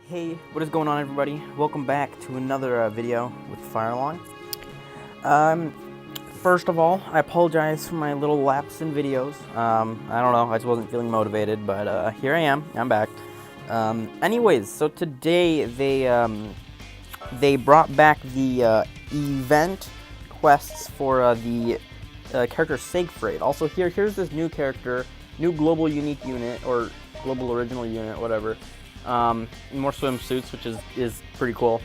Hey, what is going on, everybody? Welcome back to another video with Firelong. First of all, I apologize for my little lapse in videos. I don't know, I just wasn't feeling motivated, but here I am. I'm back. Anyways, so today they brought back the event quests for the character Siegfried. Also, here's this new character, new global unique unit or global original unit, whatever. More swimsuits, which is pretty cool.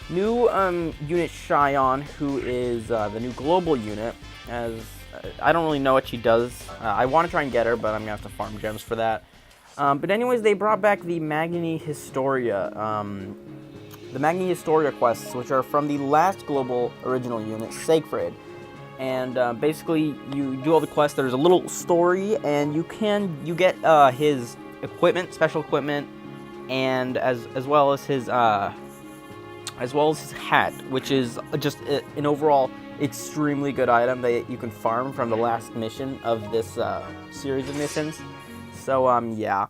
New unit Cheyenne, who is the new global unit. As I don't really know what she does. I want to try and get her, but I'm gonna have to farm gems for that. But anyways, they brought back the Magni Historia. The Magni Historia quests, which are from the last global original unit, Siegfried. And basically, you do all the quests. There's a little story, and you get his equipment, special equipment, and as well as his hat, which is just an overall extremely good item that you can farm from the last mission of this series of missions. So yeah,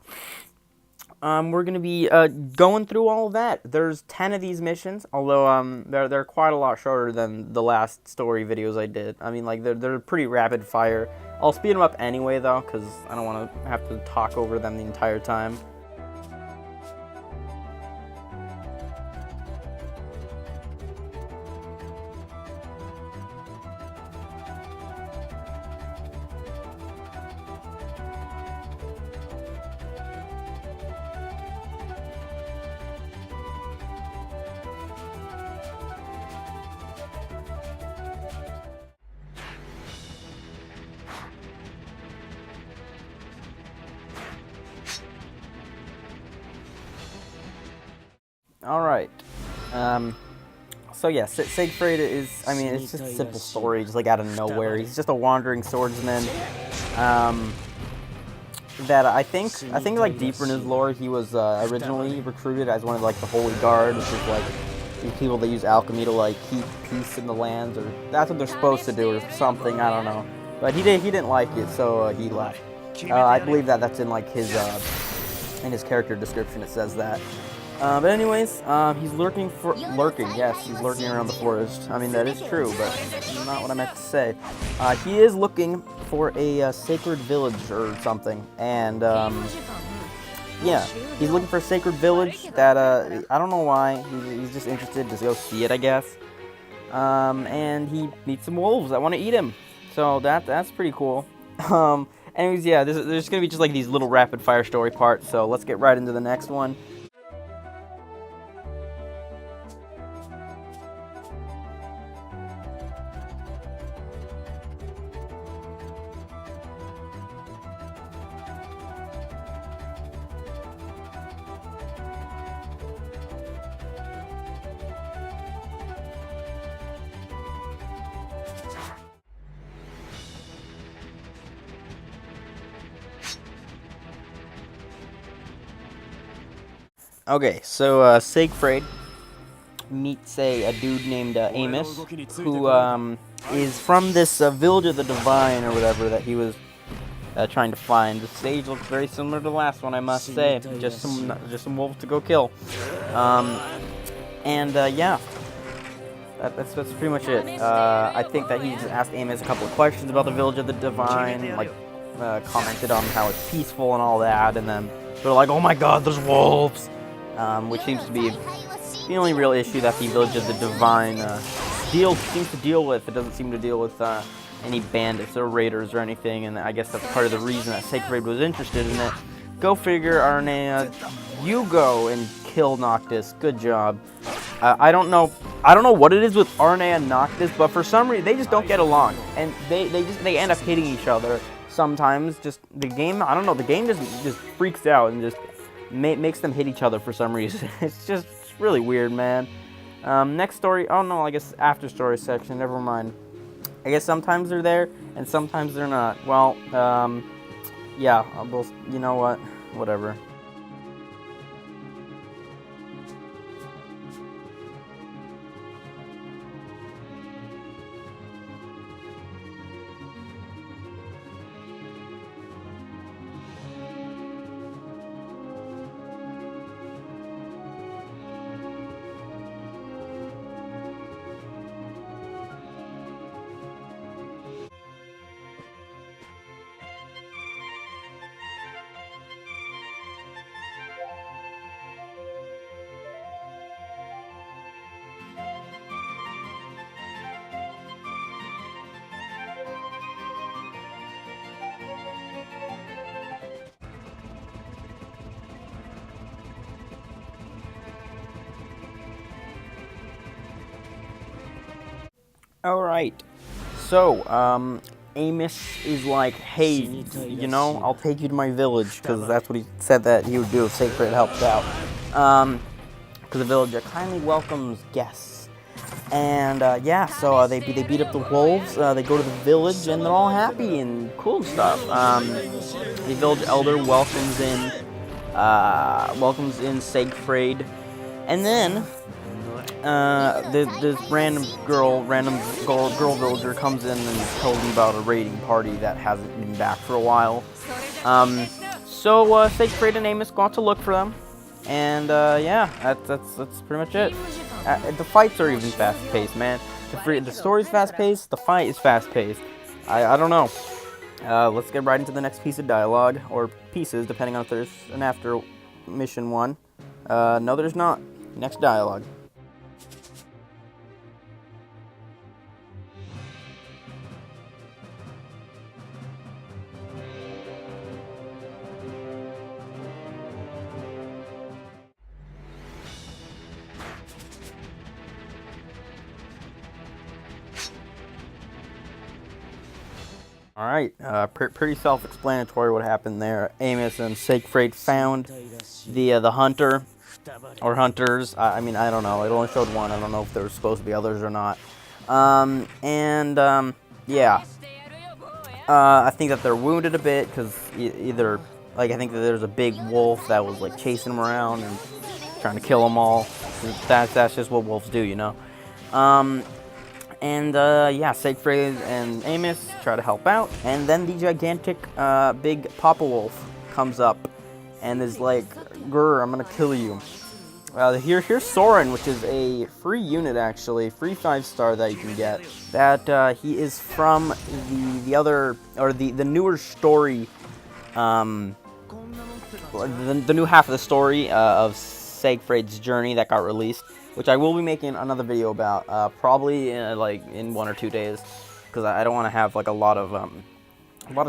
we're gonna be going through all of that. There's 10 of these missions, although they're quite a lot shorter than the last story videos I did. I mean, like they're pretty rapid fire. I'll speed them up anyway, though, because I don't want to have to talk over them the entire time. Alright, so yeah, Siegfried is, I mean, it's just a simple story, just like out of nowhere. He's just a wandering swordsman, that I think like deeper in his lore, he was originally recruited as one of like the Holy Guard, which is like these people that use alchemy to like keep peace in the lands, or that's what they're supposed to do, or something, I don't know. But he didn't like it, so he left. I believe that's in like his character description, it says that. But anyways, he's lurking, yes, he's lurking around the forest. I mean, that is true, but not what I meant to say. He is looking for a sacred village or something, and, yeah, he's looking for a sacred village that, I don't know why, he's just interested to go see it, I guess. And he meets some wolves that want to eat him, so that's pretty cool. Anyways, yeah, there's gonna be just like these little rapid fire story parts, so let's get right into the next one. Okay, so Siegfried meets a dude named Amos, who is from this village of the Divine or whatever that he was trying to find. The stage looks very similar to the last one, I must say. Just some wolves to go kill. Yeah, that's pretty much it. I think that he just asked Amos a couple of questions about the village of the Divine, like commented on how it's peaceful and all that, and then they're like, "Oh my God, there's wolves." Which seems to be the only real issue that the Village of the Divine seems to deal with. It doesn't seem to deal with any bandits or raiders or anything, and I guess that's part of the reason that Siegfried was interested in it. Go figure, Arnea. You go and kill Noctis. Good job. I don't know what it is with Arnea and Noctis, but for some reason they just don't get along, and they end up hitting each other sometimes. Just the game, I don't know. The game just freaks out and just makes them hit each other for some reason. It's really weird, man. Next story. Oh no, I guess after story section. Never mind. I guess sometimes they're there and sometimes they're not. Well, yeah. You know what? Whatever. Alright. So, Amos is like, hey, you know, I'll take you to my village, because that's what he said that he would do if Siegfried helped out. Because the villager kindly welcomes guests. And, yeah, so they beat up the wolves, they go to the village, and they're all happy and cool and stuff. The village elder welcomes in Siegfried, and then this random girl villager comes in and tells him about a raiding party that hasn't been back for a while. So Siegfried and Amos go out to look for them, and yeah, that's pretty much it. The fights are even fast-paced, man. The story's fast-paced, the fight is fast-paced. I don't know. Let's get right into the next piece of dialogue, or pieces, depending on if there's an after mission one. No, there's not. Next dialogue. Alright, pretty self-explanatory what happened there. Amos and Siegfried found the hunter, or hunters. I mean, I don't know. It only showed one. I don't know if there were supposed to be others or not. Yeah. I think that they're wounded a bit, because either, like, I think that there's a big wolf that was, like, chasing them around and trying to kill them all. That's just what wolves do, you know? Yeah, Siegfried and Amos try to help out, and then the gigantic, big Papa Wolf comes up, and is like, "Grr, I'm gonna kill you." Here's Soren, which is a free unit, actually, free 5-star that you can get. That, he is from the other, or the newer story, the new half of the story, of Siegfried's journey that got released, which I will be making another video about, probably like in 1 or 2 days, because I don't want to have like a lot of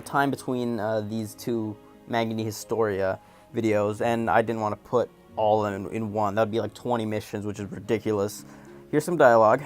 time between these two Magni Historia videos, and I didn't want to put all in one. That'd be like 20 missions, which is ridiculous. Here's some dialogue.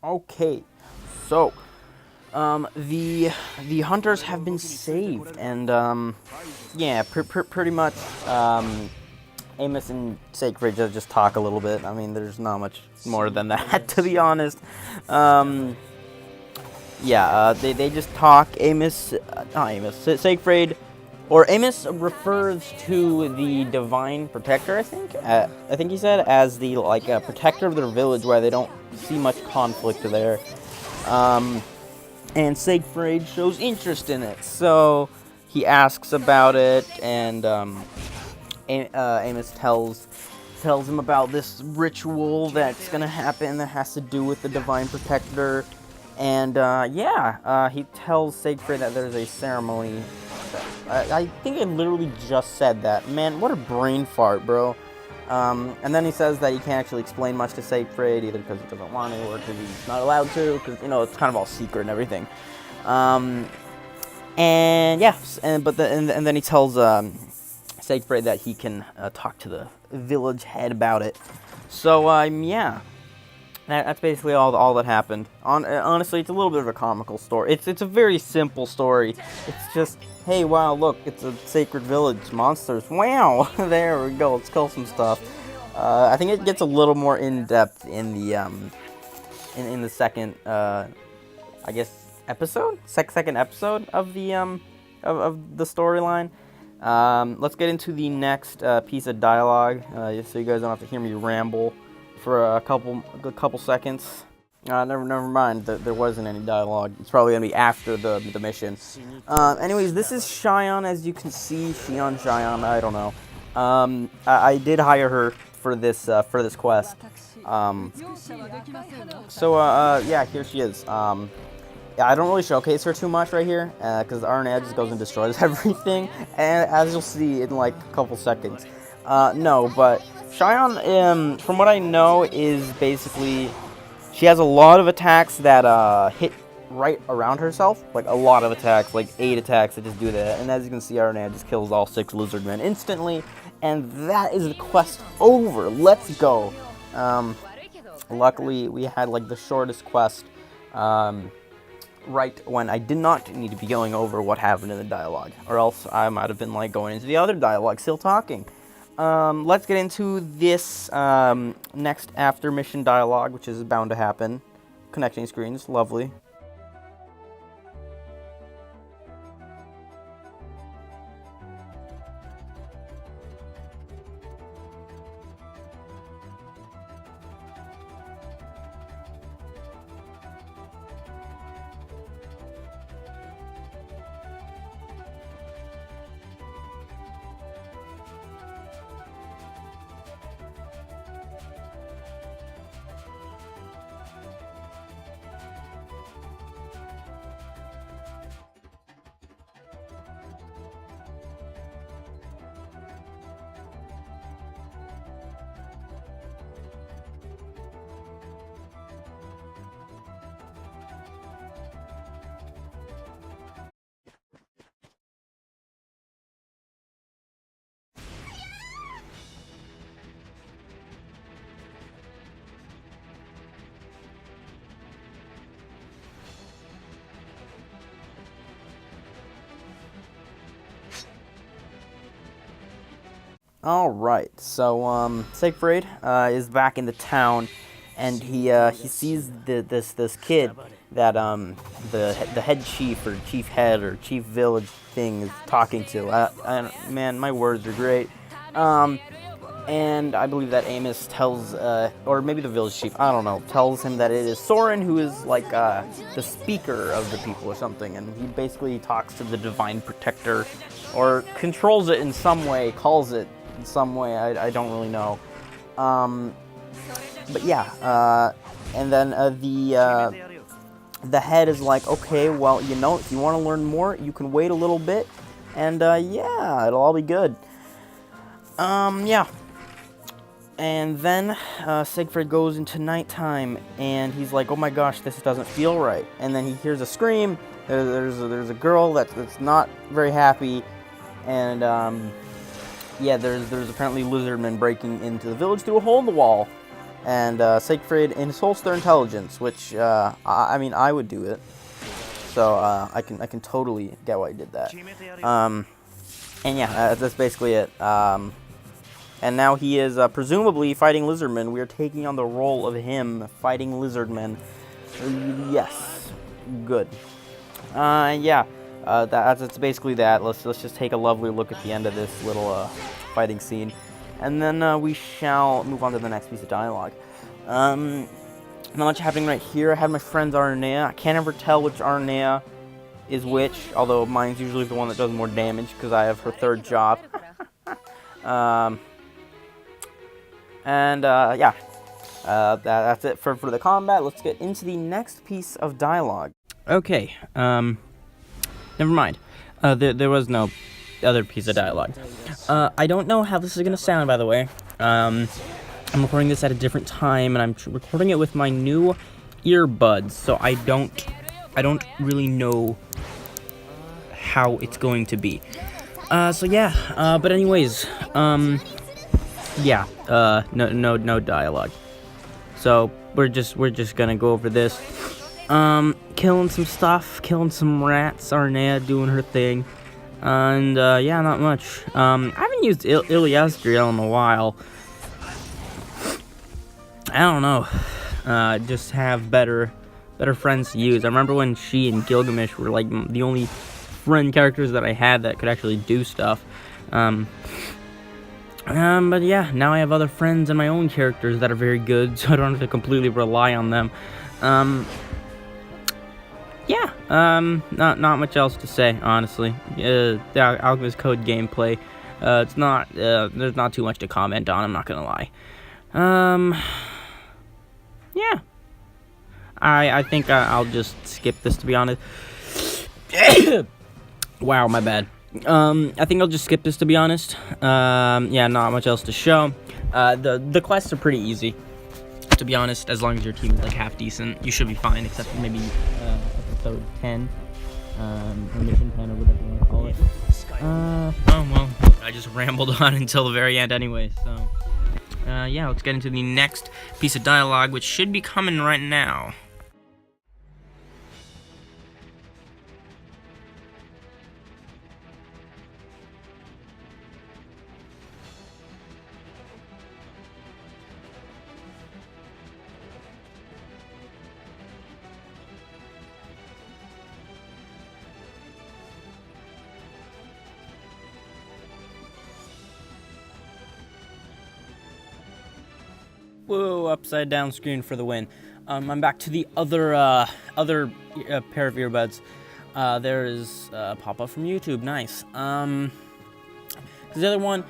Okay, so the hunters have been saved, and yeah, pretty much Amos and Siegfried just talk a little bit. I mean, there's not much more than that, to be honest. Yeah, they just talk. Siegfried, or Amos refers to the Divine Protector, I think. I think he said, as the, like, protector of their village, where they don't see much conflict there. And Siegfried shows interest in it, so he asks about it, and Amos tells him about this ritual that's gonna happen that has to do with the Divine Protector. And yeah, he tells Siegfried that there's a ceremony. I think I literally just said that. Man, what a brain fart, bro. And then he says that he can't actually explain much to Siegfried, either because he doesn't want to or because he's not allowed to, because, you know, it's kind of all secret and everything. And yeah, and then he tells Siegfried that he can talk to the village head about it. So yeah. That's basically all that happened. Honestly, it's a little bit of a comical story. It's a very simple story. It's just, hey, wow, look, it's a sacred village. Monsters. Wow, there we go. Let's kill some stuff. I think it gets a little more in depth in the second, I guess, episode, second episode of the storyline. Let's get into the next piece of dialogue, so you guys don't have to hear me ramble for a couple seconds. Never mind. There wasn't any dialogue. It's probably gonna be after the mission. Anyways, this is Xion, as you can see. Xion, I don't know. I did hire her for this quest. Yeah, here she is. Yeah, I don't really showcase her too much right here, because Arnea just goes and destroys everything, and as you'll see in like a couple seconds. No, but Cheyenne, from what I know, is basically, she has a lot of attacks that hit right around herself, like a lot of attacks, like 8 attacks that just do that, and as you can see, Arnea just kills all 6 lizardmen instantly, and that is the quest over. Let's go. Luckily, we had like the shortest quest, right when I did not need to be going over what happened in the dialogue, or else I might have been like going into the other dialogue, still talking. Let's get into this next after mission dialogue, which is bound to happen. Connecting screens, lovely. Alright, so, Siegfried, is back in the town, and he sees this kid that, the head chief, or chief head, or chief village thing is talking to. Man, my words are great. And I believe that Amos tells, or maybe the village chief, I don't know, tells him that it is Soren who is, like, the speaker of the people or something, and he basically talks to the divine protector, or controls it in some way, calls it in some way, I don't really know. But yeah, and then the head is like, okay, well, you know, if you want to learn more, you can wait a little bit, and yeah, it'll all be good. Yeah. And then Siegfried goes into nighttime, and he's like, oh my gosh, this doesn't feel right. And then he hears a scream. There's a girl that's not very happy, and yeah, there's apparently lizardmen breaking into the village through a hole in the wall. And Siegfried, in his holster intelligence, which I mean, I would do it. So I can totally get why he did that. And yeah, that's basically it. And now he is presumably fighting lizardmen. We are taking on the role of him fighting lizardmen. Yes, good. Yeah, that's basically that. Let's just take a lovely look at the end of this little fighting scene, and then we shall move on to the next piece of dialogue. Not much happening right here. I have my friends Arnea. I can't ever tell which Arnea is which, although mine's usually the one that does more damage because I have her third job. Yeah, that's it for the combat. Let's get into the next piece of dialogue. Okay, never mind. There was no other piece of dialogue. I don't know how this is gonna sound, by the way. I'm recording this at a different time, and I'm recording it with my new earbuds, so I don't really know how it's going to be. So yeah, but anyways, yeah, no dialogue. So we're just gonna go over this. Killing some stuff, killing some rats, Arnea doing her thing, and yeah, not much. I haven't used Iliastriel in a while. I don't know. Just have better friends to use. I remember when she and Gilgamesh were like the only friend characters that I had that could actually do stuff. But yeah, now I have other friends and my own characters that are very good, so I don't have to completely rely on them. Yeah, not much else to say, honestly. The Alchemist Code gameplay It's not, there's not too much to comment on, I'm not gonna lie. Yeah. I think I'll just skip this, to be honest. Wow, my bad. I think I'll just skip this, to be honest. Yeah, not much else to show. The quests are pretty easy, to be honest. As long as your team is like half decent, you should be fine, except for maybe episode 10, or mission 10, or whatever you want to call it. Oh well, I just rambled on until the very end anyway, so yeah, let's get into the next piece of dialogue, which should be coming right now. Whoa, upside down screen for the win. I'm back to the other pair of earbuds. There is a pop-up from YouTube, nice. The other one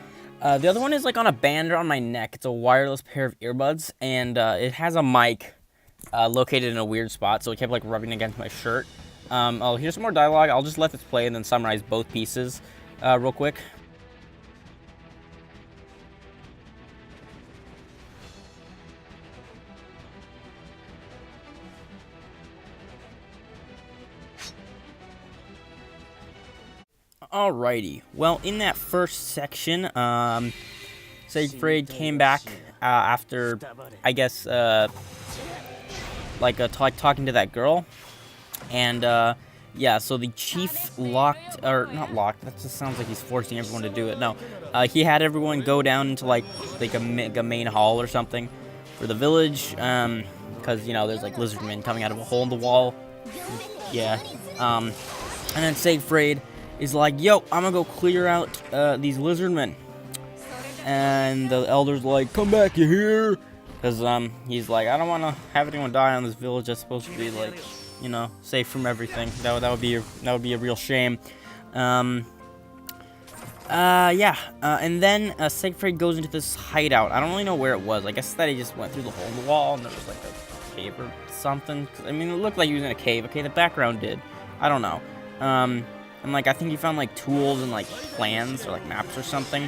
is like on a band around my neck. It's a wireless pair of earbuds, and it has a mic located in a weird spot, so it kept like rubbing against my shirt. I'll hear some more dialogue. I'll just let this play and then summarize both pieces real quick. Alrighty, well, in that first section, Siegfried came back after, I guess, talking to that girl, and yeah, so the chief not locked, that just sounds like he's forcing everyone to do it. No, he had everyone go down into like a main hall or something for the village, because, you know, there's like lizardmen coming out of a hole in the wall. Yeah, and then Siegfried is like, yo, I'm gonna go clear out these lizardmen. And the elder's like, come back, you hear? Because he's like, I don't want to have anyone die on this village that's supposed to be, like, you know, safe from everything. That would be a real shame. Yeah, and then Siegfried goes into this hideout. I don't really know where it was. I guess that he just went through the hole in the wall and there was like a cave or something. I mean, it looked like he was in a cave. Okay, the background did. I don't know. And like, I think he found like tools and like plans or like maps or something.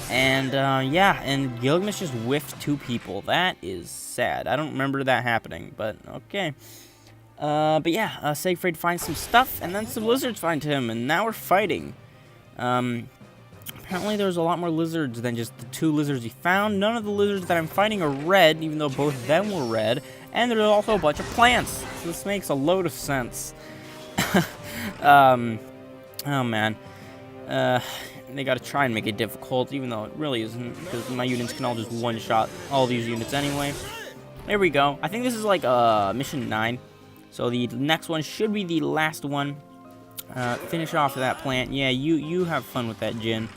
And yeah, and Gilgamesh just whiffed 2 people. That is sad. I don't remember that happening, but okay. But yeah, Siegfried finds some stuff, and then some lizards find him, and now we're fighting. Apparently there's a lot more lizards than just the 2 lizards he found. None of the lizards that I'm fighting are red, even though both of them were red. And there's also a bunch of plants. So this makes a load of sense. Oh man, they gotta try and make it difficult, even though it really isn't, because my units can all just one-shot all these units anyway. There we go. I think this is like mission 9, so the next one should be the last one. Finish off that plant. Yeah, you have fun with that, Jin.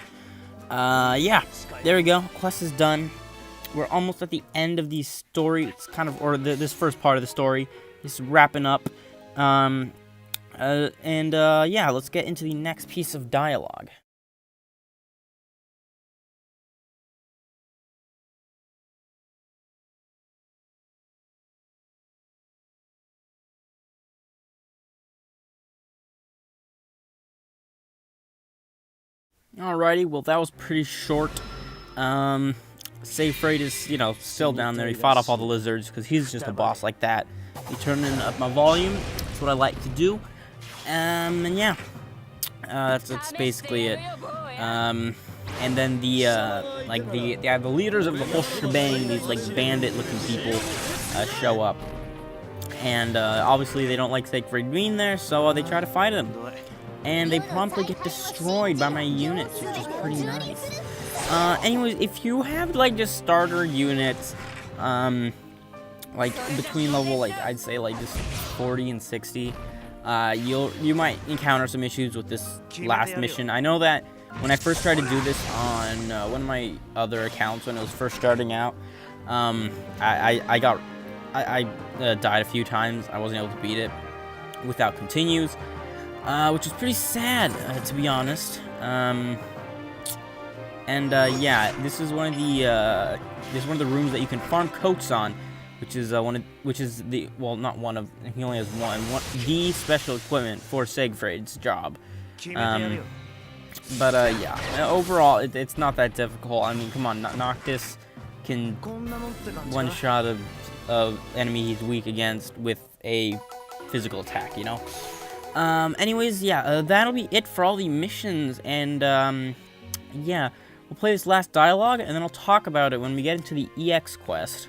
Yeah, there we go. Quest is done. We're almost at the end of the story. It's kind of, or this first part of the story is wrapping up. Yeah, let's get into the next piece of dialogue. Alrighty, well, that was pretty short. Siegfried is, you know, still down there. He fought off all the lizards because he's just a boss like that. He turned up my volume. That's what I like to do. And yeah, that's basically it. And then the leaders of the whole shebang, these like bandit-looking people, show up. And obviously they don't like Siegfried being there, so they try to fight him. And they promptly get destroyed by my units, which is pretty nice. Anyways, if you have like just starter units, like between level, like I'd say like just 40 and 60, you might encounter some issues with this last mission. I know that when I first tried to do this on one of my other accounts when it was first starting out, I died a few times. I wasn't able to beat it without continues, which is pretty sad, to be honest. And yeah, this is one of the rooms that you can farm coats on, which is not one of, he only has the special equipment for Siegfried's job. But yeah, overall it's not that difficult. I mean, come on, Noctis can one shot of enemy he's weak against with a physical attack, you know. Anyways, yeah, that'll be it for all the missions, and yeah, we'll play this last dialogue, and then I'll talk about it when we get into the EX quest.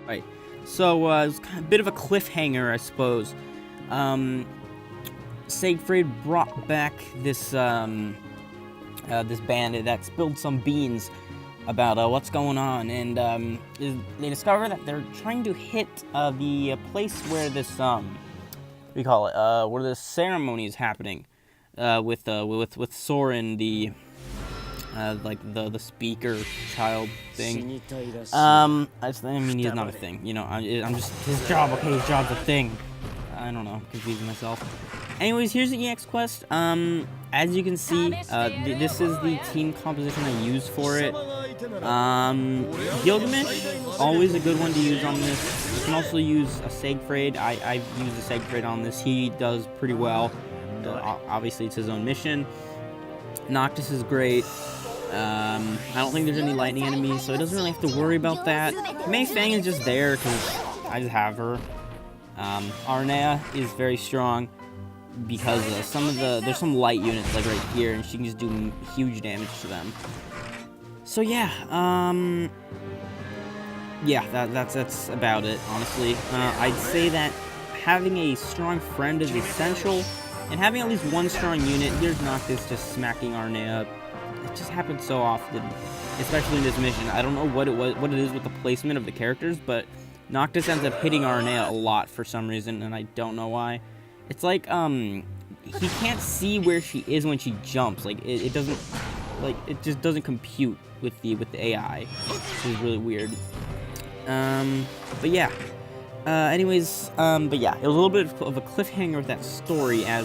Right, so it was kind of a bit of a cliffhanger, I suppose. Siegfried brought back this this bandit that spilled some beans about what's going on, and they discover that they're trying to hit the place where this what do you call it? Where the ceremony is happening with Soren, the like the speaker child thing. I mean, he's not a thing, you know. I'm just his job. Okay, his job's a thing. I don't know, I'm confusing myself. Anyways, here's the EX quest. As you can see, this is the team composition I use for it. Gilgamesh, always a good one to use on this. You can also use a Siegfried. I've used a Siegfried on this. He does pretty well. Obviously, it's his own mission. Noctis is great. I don't think there's any lightning enemies, so it doesn't really have to worry about that. Mei Fang is just there because I just have her. Arnea is very strong because there's some light units like right here, and she can just do huge damage to them. So yeah, yeah, that's about it, honestly. I'd say that having a strong friend is essential, and having at least one strong unit. Here's Noctis just smacking Arnea. It just happens so often, especially in this mission. I don't know what it is with the placement of the characters, but Noctis ends up hitting Arnea a lot for some reason, and I don't know why. It's like he can't see where she is when she jumps. Like it doesn't, like it just doesn't compute with the AI, which is really weird. But yeah. Anyways, but yeah, it was a little bit of a cliffhanger with that story, as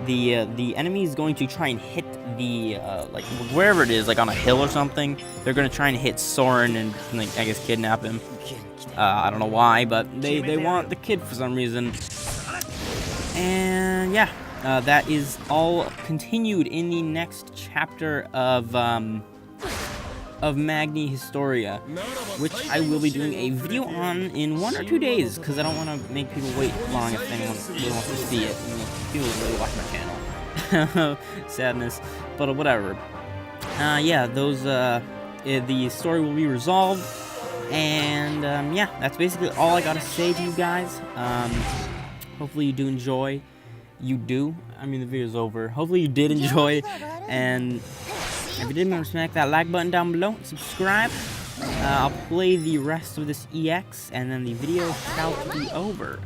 the enemy is going to try and hit the like wherever it is, like on a hill or something. They're going to try and hit Soren and like, I guess, kidnap him. I don't know why, but they want the kid for some reason. And yeah, that is all continued in the next chapter of Magni Historia, which I will be doing a video on in 1 or 2 days, because I don't want to make people wait long if anyone really wants to see it. I mean, people really watch my channel. Sadness, but whatever. Yeah, those the story will be resolved, and yeah, that's basically all I gotta say to you guys. Hopefully you do enjoy. You do. I mean, the video's over. Hopefully you did enjoy, and if you did, remember to smack that like button down below, subscribe. I'll play the rest of this EX, and then the video shall be over.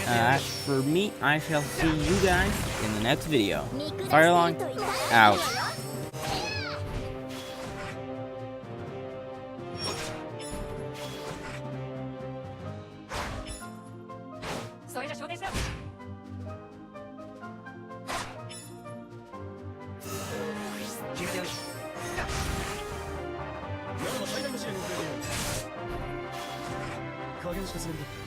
As for me, I shall see you guys in the next video. Firelong, out. Magni Historia.